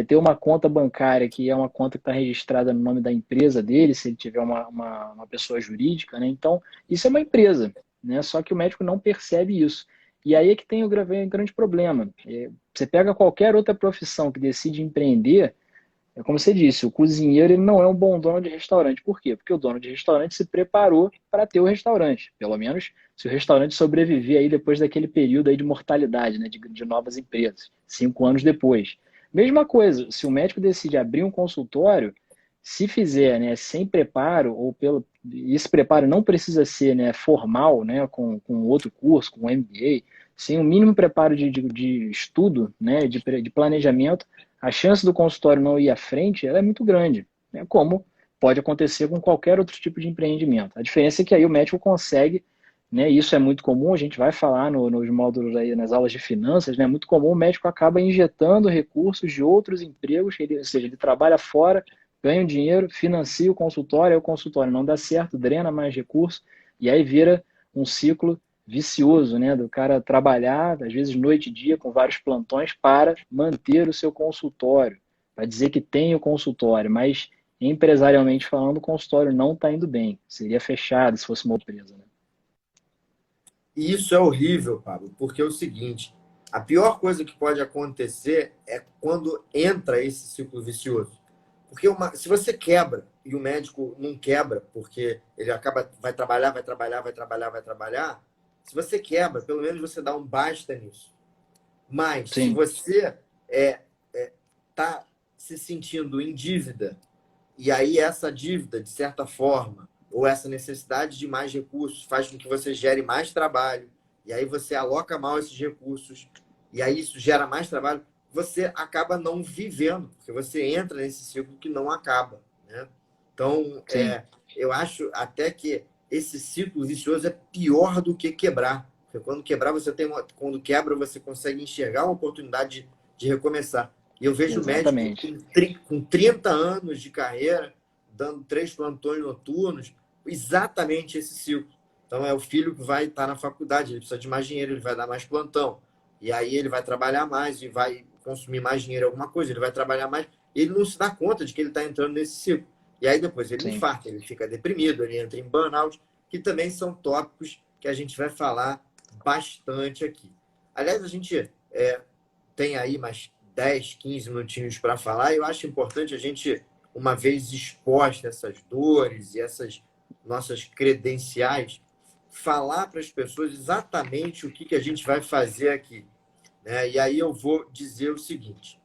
B: ter uma conta bancária que é uma conta que está registrada no nome da empresa dele, se ele tiver uma pessoa jurídica, né? Então, isso é uma empresa, né? Só que o médico não percebe isso. E aí é que tem o grande problema. Você pega qualquer outra profissão que decide empreender, como você disse, o cozinheiro ele não é um bom dono de restaurante. Por quê? Porque o dono de restaurante se preparou para ter o restaurante. Pelo menos se o restaurante sobreviver aí depois daquele período aí de mortalidade, né, de novas empresas, 5 anos depois. Mesma coisa, se o médico decide abrir um consultório, se fizer, né, sem preparo, e esse preparo não precisa ser, né, formal, né, com outro curso, com MBA, sem o mínimo preparo de estudo, né, de planejamento, a chance do consultório não ir à frente ela é muito grande, né? Como pode acontecer com qualquer outro tipo de empreendimento. A diferença é que aí o médico consegue, né? Isso é muito comum, a gente vai falar nos módulos aí, nas aulas de finanças, né? É muito comum o médico acaba injetando recursos de outros empregos, ou seja, ele trabalha fora, ganha um dinheiro, financia o consultório, aí o consultório não dá certo, drena mais recursos, e aí vira um ciclo vicioso, né, do cara trabalhar, às vezes noite e dia, com vários plantões para manter o seu consultório, para dizer que tem o consultório, mas empresarialmente falando, o consultório não está indo bem, seria fechado se fosse uma empresa, né?
A: E isso é horrível, Pablo, porque é o seguinte, a pior coisa que pode acontecer é quando entra esse ciclo vicioso. Porque se você quebra e o médico não quebra, porque ele acaba, vai trabalhar, vai trabalhar, vai trabalhar, vai trabalhar, se você quebra, pelo menos você dá um basta nisso. Mas se
B: Sim,
A: você está se sentindo em dívida, e aí essa dívida, de certa forma, ou essa necessidade de mais recursos faz com que você gere mais trabalho, e aí você aloca mal esses recursos, e aí isso gera mais trabalho, você acaba não vivendo, porque você entra nesse ciclo que não acaba, né? Então,
B: sim,
A: eu acho até que esse ciclo vicioso é pior do que quebrar. Porque quando quebrar, quando quebra, você consegue enxergar uma oportunidade de recomeçar. E eu vejo médico
B: exatamente.
A: com 30 anos de carreira, dando 3 plantões noturnos, exatamente esse ciclo. Então, é o filho que vai estar na faculdade, ele precisa de mais dinheiro, ele vai dar mais plantão. E aí ele vai trabalhar mais e vai consumir mais dinheiro em alguma coisa, ele vai trabalhar mais. E ele não se dá conta de que ele está entrando nesse ciclo. E aí depois ele
B: Sim,
A: infarta, ele fica deprimido, ele entra em burnout, que também são tópicos que a gente vai falar bastante aqui. Aliás, a gente tem aí mais 10, 15 minutinhos para falar, e eu acho importante a gente, uma vez exposta essas dores e essas nossas credenciais, falar para as pessoas exatamente o que a gente vai fazer aqui, né? E aí eu vou dizer o seguinte: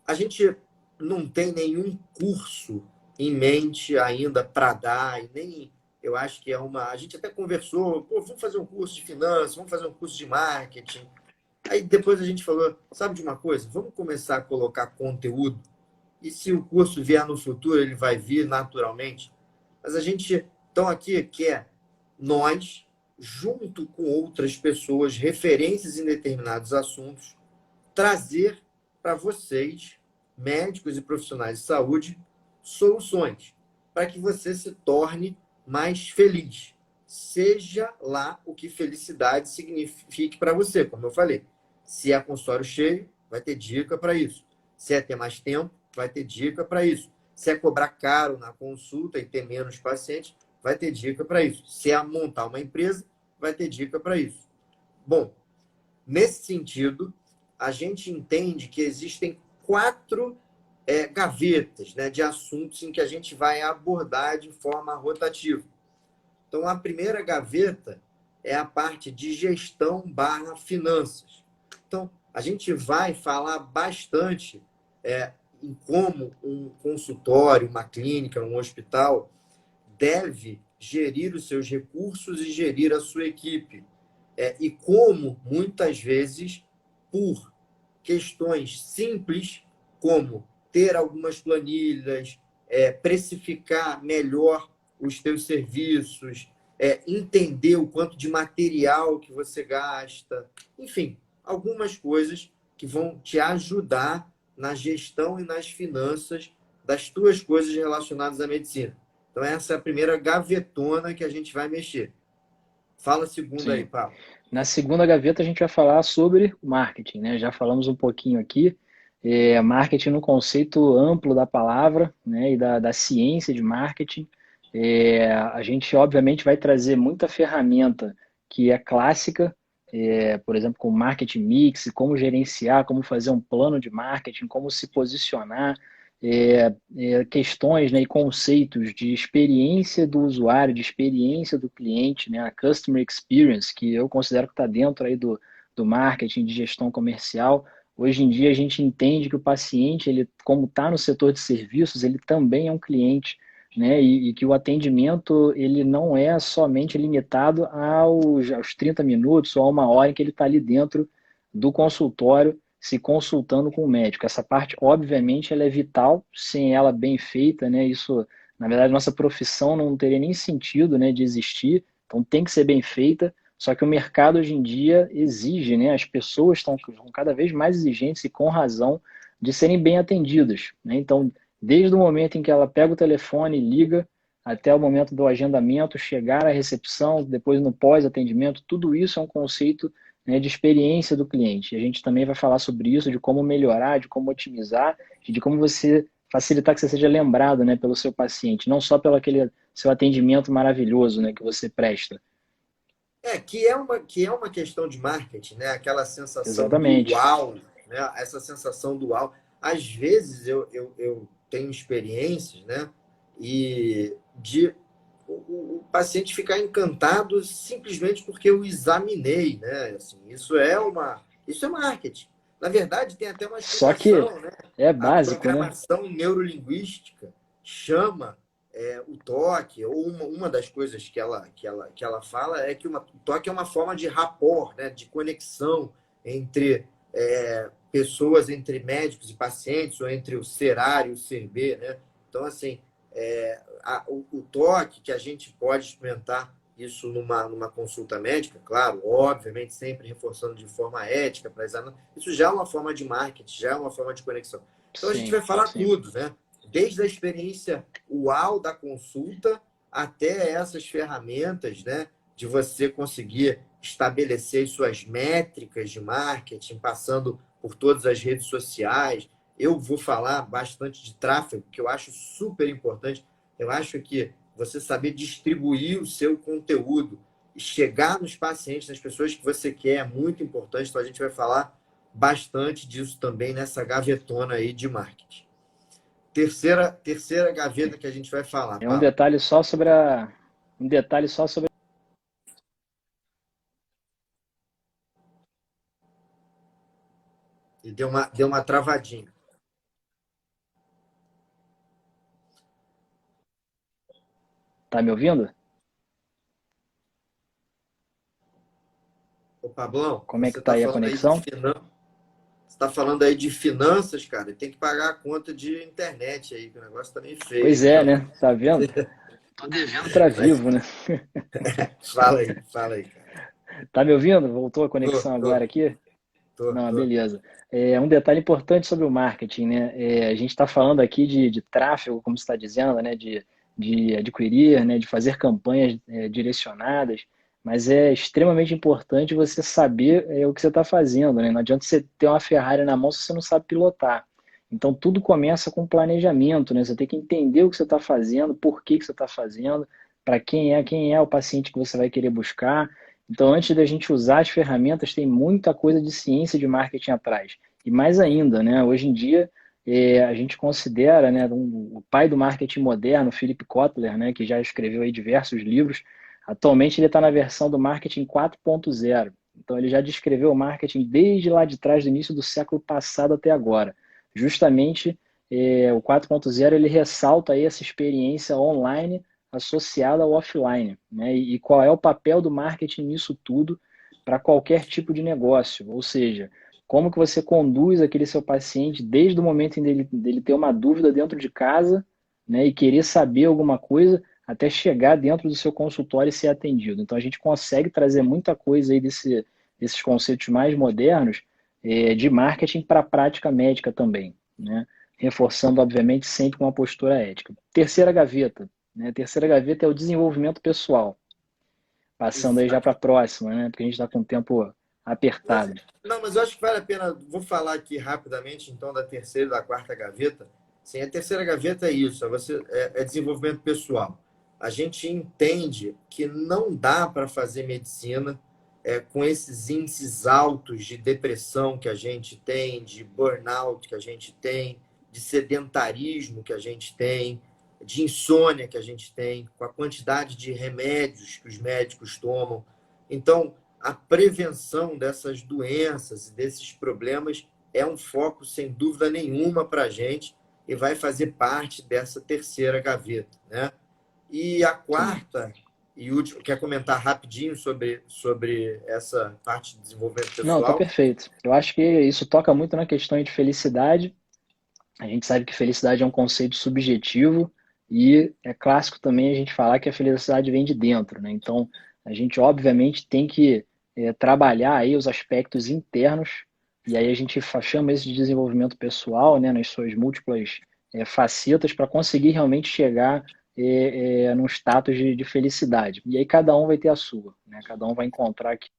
A: a gente não tem nenhum curso em mente ainda para dar, e nem eu acho que é uma. A gente até conversou, pô, vamos fazer um curso de finanças, vamos fazer um curso de marketing. Aí depois a gente falou, sabe de uma coisa? Vamos começar a colocar conteúdo. E se o curso vier no futuro, ele vai vir naturalmente. Mas a gente, então aqui, quer nós, junto com outras pessoas, referências em determinados assuntos, trazer para vocês, médicos e profissionais de saúde, soluções para que você se torne mais feliz. Seja lá o que felicidade signifique para você, como eu falei. Se é consultório cheio, vai ter dica para isso. Se é ter mais tempo, vai ter dica para isso. Se é cobrar caro na consulta e ter menos pacientes, vai ter dica para isso. Se é montar uma empresa, vai ter dica para isso. Bom, nesse sentido, a gente entende que existem quatro gavetas, né, de assuntos em que a gente vai abordar de forma rotativa. Então, a primeira gaveta é a parte de gestão barra finanças. Então, a gente vai falar bastante em como um consultório, uma clínica, um hospital deve gerir os seus recursos e gerir a sua equipe. E como, muitas vezes, por questões simples, como ter algumas planilhas, precificar melhor os teus serviços, entender o quanto de material que você gasta, enfim, algumas coisas que vão te ajudar na gestão e nas finanças das tuas coisas relacionadas à medicina. Então, essa é a primeira gavetona que a gente vai mexer. Fala a segunda aí,
B: Sim.
A: Paulo.
B: Na segunda gaveta a gente vai falar sobre o marketing, né? Já falamos um pouquinho aqui, marketing no conceito amplo da palavra, né? E da ciência de marketing. A gente obviamente vai trazer muita ferramenta que é clássica, por exemplo, com marketing mix, como gerenciar, como fazer um plano de marketing, como se posicionar, questões, né, e conceitos de experiência do usuário, de experiência do cliente, né, a customer experience, que eu considero que está dentro aí do marketing, de gestão comercial. Hoje em dia a gente entende que o paciente, ele, como está no setor de serviços, ele também é um cliente, né, e que o atendimento ele não é somente limitado aos 30 minutos ou a uma hora em que ele está ali dentro do consultório se consultando com o médico. Essa parte, obviamente, ela é vital, sem ela bem feita, né? Isso, na verdade, nossa profissão não teria nem sentido, né, de existir, então tem que ser bem feita, só que o mercado hoje em dia exige, né? As pessoas estão cada vez mais exigentes e com razão de serem bem atendidas, né? Então, desde o momento em que ela pega o telefone e liga, até o momento do agendamento, chegar à recepção, depois no pós-atendimento, tudo isso é um conceito, né, de experiência do cliente. E a gente também vai falar sobre isso, de como melhorar, de como otimizar, e de como você facilitar que você seja lembrado, né, pelo seu paciente, não só pelo aquele seu atendimento maravilhoso, né, que você presta.
A: Que é uma questão de marketing, né? Aquela sensação do
B: Exatamente.
A: uau, né? Essa sensação do uau. Às vezes eu tenho experiências, né? E de o paciente ficar encantado simplesmente porque eu examinei, né? Assim, isso é marketing. Na verdade, tem até uma
B: Só que
A: explicação, né?
B: é
A: A
B: básico, né?
A: programação neurolinguística chama o toque, ou uma das coisas que ela fala é que o toque é uma forma de rapport, né, de conexão entre pessoas, entre médicos e pacientes, ou entre o ser A e o ser B, né? Então, assim, o toque que a gente pode experimentar isso numa consulta médica, claro, obviamente sempre reforçando de forma ética para examinar, isso já é uma forma de marketing, já é uma forma de conexão. Então a gente
B: Sim,
A: vai falar
B: sim.
A: tudo, né? Desde a experiência uau da consulta até essas ferramentas, né, de você conseguir estabelecer suas métricas de marketing, passando por todas as redes sociais. Eu vou falar bastante de tráfego, que eu acho super importante. Eu acho que você saber distribuir o seu conteúdo e chegar nos pacientes, nas pessoas que você quer, é muito importante. Então, a gente vai falar bastante disso também nessa gavetona aí de marketing. Terceira gaveta que a gente vai falar,
B: É um
A: Paulo.
B: detalhe só sobre um detalhe só sobre.
A: E deu uma travadinha.
B: Tá me ouvindo?
A: Ô, Pablão,
B: Como é
A: você
B: que tá
A: está
B: aí a
A: falando aí de
B: conexão?
A: finanças. Você está falando aí de finanças, cara, e tem que pagar a conta de internet aí, que o negócio tá meio feio,
B: Pois
A: hein,
B: é,
A: cara?
B: né? Tá vendo? Tô devendo para
A: Mas
B: Vivo, né?
A: fala aí, cara.
B: Tá me ouvindo? Voltou a
A: Tô,
B: conexão
A: tô,
B: agora aqui?
A: tô,
B: Não,
A: tô.
B: beleza. Um detalhe importante sobre o marketing, né? A gente está falando aqui de tráfego, como você está dizendo, né? De adquirir, né? De fazer campanhas direcionadas, mas é extremamente importante você saber o que você está fazendo, né? Não adianta você ter uma Ferrari na mão se você não sabe pilotar. Então, tudo começa com planejamento, né? Você tem que entender o que você está fazendo, por que que você está fazendo, para quem é o paciente que você vai querer buscar. Então, antes da gente usar as ferramentas, tem muita coisa de ciência de marketing atrás. E mais ainda, né? Hoje em dia, a gente considera, né, o pai do marketing moderno, Philip Kotler, né, que já escreveu aí diversos livros. Atualmente ele está na versão do marketing 4.0. Então ele já descreveu o marketing desde lá de trás, do início do século passado até agora. Justamente o 4.0 ele ressalta aí essa experiência online associada ao offline, né? E qual é o papel do marketing nisso tudo para qualquer tipo de negócio, ou seja, como que você conduz aquele seu paciente desde o momento em dele ter uma dúvida dentro de casa, né, e querer saber alguma coisa, até chegar dentro do seu consultório e ser atendido. Então a gente consegue trazer muita coisa aí desses conceitos mais modernos de marketing para a prática médica também, né? Reforçando, obviamente, sempre com uma postura ética. Terceira gaveta, né? Terceira gaveta é o desenvolvimento pessoal. Passando aí já para a próxima, né? Porque a gente está com o tempo apertado.
A: Não, mas eu acho que vale a pena. Vou falar aqui rapidamente, então, da terceira e da quarta gaveta. Sim, a terceira gaveta é isso, é desenvolvimento pessoal. A gente entende que não dá para fazer medicina com esses índices altos de depressão que a gente tem, de burnout que a gente tem, de sedentarismo que a gente tem, de insônia que a gente tem, com a quantidade de remédios que os médicos tomam. Então, a prevenção dessas doenças e desses problemas é um foco, sem dúvida nenhuma, para a gente e vai fazer parte dessa terceira gaveta, né? E a quarta e última, quer comentar rapidinho sobre essa parte de desenvolvimento
B: Não, tá
A: pessoal?
B: perfeito. Eu acho que isso toca muito na questão de felicidade. A gente sabe que felicidade é um conceito subjetivo e é clássico também a gente falar que a felicidade vem de dentro, né? Então, a gente obviamente tem que trabalhar aí os aspectos internos e aí a gente chama isso de desenvolvimento pessoal, né, nas suas múltiplas facetas para conseguir realmente chegar num status de felicidade. E aí cada um vai ter a sua, né? Cada um vai encontrar aqui.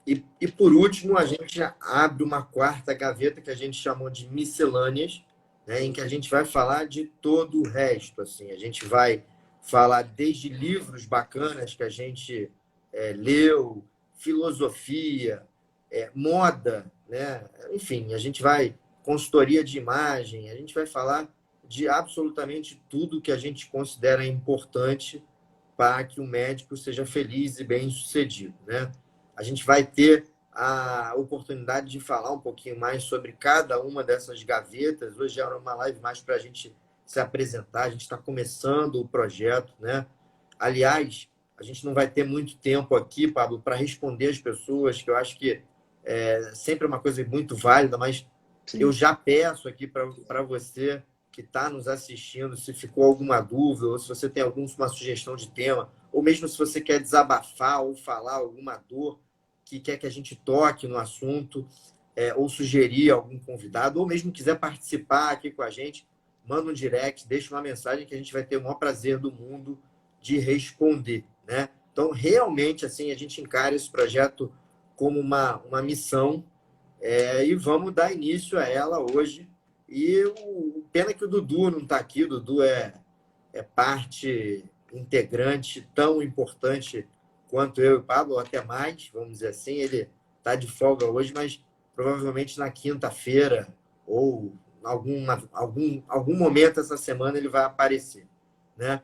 A: E por último, a gente abre uma quarta gaveta que a gente chamou de miscelâneas, né, em que a gente vai falar de todo o resto. Assim, a gente vai falar desde livros bacanas que a gente leu, filosofia, moda, né? Enfim, a gente vai consultoria de imagem, a gente vai falar de absolutamente tudo que a gente considera importante para que o médico seja feliz e bem-sucedido, né? A gente vai ter a oportunidade de falar um pouquinho mais sobre cada uma dessas gavetas. Hoje era uma live mais para a gente se apresentar. A gente está começando o projeto, né? Aliás, a gente não vai ter muito tempo aqui, Pablo, para responder as pessoas, que eu acho que é sempre uma coisa muito válida, mas eu
B: Sim.
A: já peço aqui para você que está nos assistindo, se ficou alguma dúvida, ou se você tem alguma sugestão de tema, ou mesmo se você quer desabafar ou falar alguma dor que quer que a gente toque no assunto, ou sugerir algum convidado, ou mesmo quiser participar aqui com a gente, manda um direct, deixa uma mensagem que a gente vai ter o maior prazer do mundo de responder, né? Então, realmente, assim, a gente encara esse projeto como uma missão e vamos dar início a ela hoje. E pena que o Dudu não está aqui, o Dudu é parte integrante tão importante quanto eu e o Pablo, ou até mais, vamos dizer assim. Ele está de folga hoje, mas provavelmente na quinta-feira ou algum momento essa semana ele vai aparecer, né?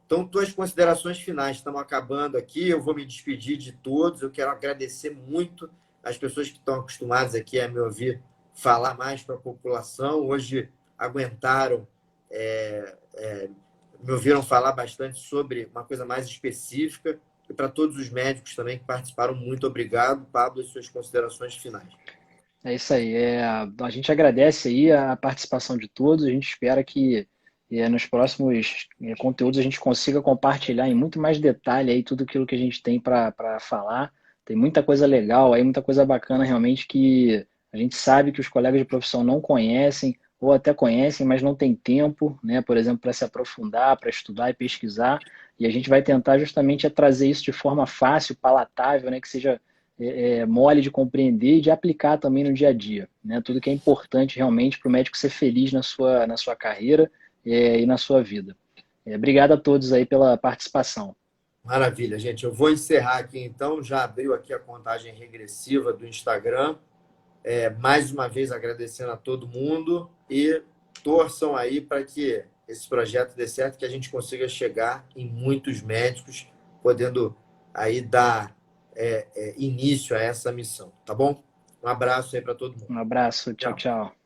A: Então, tuas considerações finais, estamos acabando aqui, eu vou me despedir de todos, eu quero agradecer muito as pessoas que estão acostumadas aqui a me ouvir falar mais para a população, hoje aguentaram me ouviram falar bastante sobre uma coisa mais específica. E para todos os médicos também que participaram, muito obrigado. Pablo, e suas considerações finais.
B: É isso aí. A gente agradece aí a participação de todos. A gente espera que nos próximos conteúdos a gente consiga compartilhar em muito mais detalhe aí tudo aquilo que a gente tem para falar. Tem muita coisa legal aí, muita coisa bacana realmente que a gente sabe que os colegas de profissão não conhecem ou até conhecem, mas não tem tempo, né? Por exemplo, para se aprofundar, para estudar e pesquisar. E a gente vai tentar justamente trazer isso de forma fácil, palatável, né? Que seja mole de compreender e de aplicar também no dia a dia, né? Tudo que é importante realmente para o médico ser feliz na sua carreira e na sua vida. Obrigado a todos aí pela participação.
A: Maravilha, gente. Eu vou encerrar aqui então. Já abriu aqui a contagem regressiva do Instagram. Mais uma vez agradecendo a todo mundo e torçam aí para que esse projeto dê certo, que a gente consiga chegar em muitos médicos, podendo aí dar início a essa missão, tá bom? Um abraço aí para todo mundo.
B: Um abraço, tchau,
A: Tchau.
B: tchau.